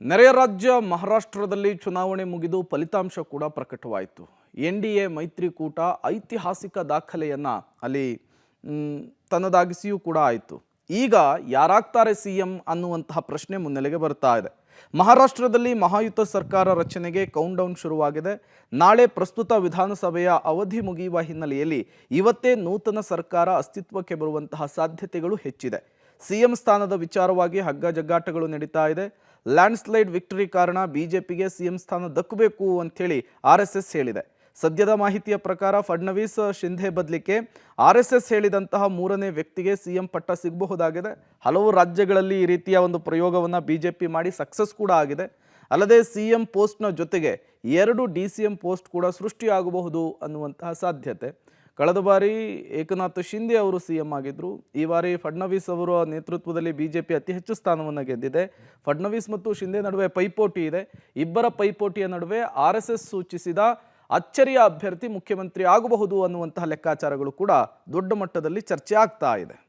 ನೆರೆಯ ರಾಜ್ಯ ಮಹಾರಾಷ್ಟ್ರದಲ್ಲಿ ಚುನಾವಣೆ ಮುಗಿದು ಫಲಿತಾಂಶ ಕೂಡ ಪ್ರಕಟವಾಯಿತು. ಎನ್‌ಡಿಎ ಮೈತ್ರಿಕೂಟ ಐತಿಹಾಸಿಕ ದಾಖಲೆಯನ್ನ ಅಲ್ಲಿ ತನ್ನದಾಗಿಸಿಯೂ ಕೂಡ ಆಯಿತು. ಈಗ ಯಾರಾಗ್ತಾರೆ ಸಿಎಂ ಅನ್ನುವಂತಹ ಪ್ರಶ್ನೆ ಮುನ್ನೆಲೆಗೆ ಬರ್ತಾ ಇದೆ. ಮಹಾರಾಷ್ಟ್ರದಲ್ಲಿ ಮಹಾಯುತ ಸರ್ಕಾರ ರಚನೆಗೆ ಕೌಂಟ್ ಡೌನ್ ಶುರುವಾಗಿದೆ. ನಾಳೆ ಪ್ರಸ್ತುತ ವಿಧಾನಸಭೆಯ ಅವಧಿ ಮುಗಿಯುವ ಹಿನ್ನೆಲೆಯಲ್ಲಿ ಇವತ್ತೇ ನೂತನ ಸರ್ಕಾರ ಅಸ್ತಿತ್ವಕ್ಕೆ ಬರುವಂತಹ ಸಾಧ್ಯತೆಗಳು ಹೆಚ್ಚಿದೆ. ಸಿಎಂ ಸ್ಥಾನದ ವಿಚಾರವಾಗಿ ಹಗ್ಗ ಜಗ್ಗಾಟಗಳು ನಡೀತಾ ಇದೆ. ಲ್ಯಾಂಡ್ಸ್ಲೈಡ್ ವಿಕ್ಟರಿ ಕಾರಣ ಬಿಜೆಪಿಗೆ ಸಿಎಂ ಸ್ಥಾನ ದಕ್ಕಬೇಕು ಅಂತೇಳಿ ಆರ್ಎಸ್ಎಸ್ ಹೇಳಿದೆ. ಸದ್ಯದ ಮಾಹಿತಿಯ ಪ್ರಕಾರ ಫಡ್ನವೀಸ್ ಶಿಂಧೆ ಬದಲಿಗೆ ಆರ್ಎಸ್ಎಸ್ ಹೇಳಿದಂತಹ ಮೂರನೇ ವ್ಯಕ್ತಿಗೆ ಸಿಎಂ ಪಟ್ಟ ಸಿಗಬಹುದಾಗಿದೆ. ಹಲವು ರಾಜ್ಯಗಳಲ್ಲಿ ಈ ರೀತಿಯ ಒಂದು ಪ್ರಯೋಗವನ್ನು ಬಿಜೆಪಿ ಮಾಡಿ ಸಕ್ಸಸ್ ಕೂಡ ಆಗಿದೆ. ಅಲ್ಲದೆ ಸಿಎಂ ಪೋಸ್ಟ್ನ ಜೊತೆಗೆ 2 DCM ಪೋಸ್ಟ್ ಕೂಡ ಸೃಷ್ಟಿಯಾಗಬಹುದು ಅನ್ನುವಂತಹ ಸಾಧ್ಯತೆ. ಕಳೆದ ಬಾರಿ ಏಕನಾಥ್ ಶಿಂದೆ ಅವರು ಸಿಎಂ ಆಗಿದ್ರು. ಈ ಬಾರಿ ಫಡ್ನವೀಸ್ ಅವರ ನೇತೃತ್ವದಲ್ಲಿ ಬಿಜೆಪಿ ಅತಿ ಹೆಚ್ಚು ಸ್ಥಾನವನ್ನು ಗೆದ್ದಿದೆ. ಫಡ್ನವೀಸ್ ಮತ್ತು ಶಿಂದೆ ನಡುವೆ ಪೈಪೋಟಿ ಇದೆ. ಇಬ್ಬರ ಪೈಪೋಟಿಯ ನಡುವೆ ಆರ್ಎಸ್ಎಸ್ ಸೂಚಿಸಿದ ಅಚ್ಚರಿಯ ಅಭ್ಯರ್ಥಿ ಮುಖ್ಯಮಂತ್ರಿ ಆಗಬಹುದು ಅನ್ನುವಂತಹ ಲೆಕ್ಕಾಚಾರಗಳು ಕೂಡ ದೊಡ್ಡ ಮಟ್ಟದಲ್ಲಿ ಚರ್ಚೆ ಆಗ್ತಾ ಇದೆ.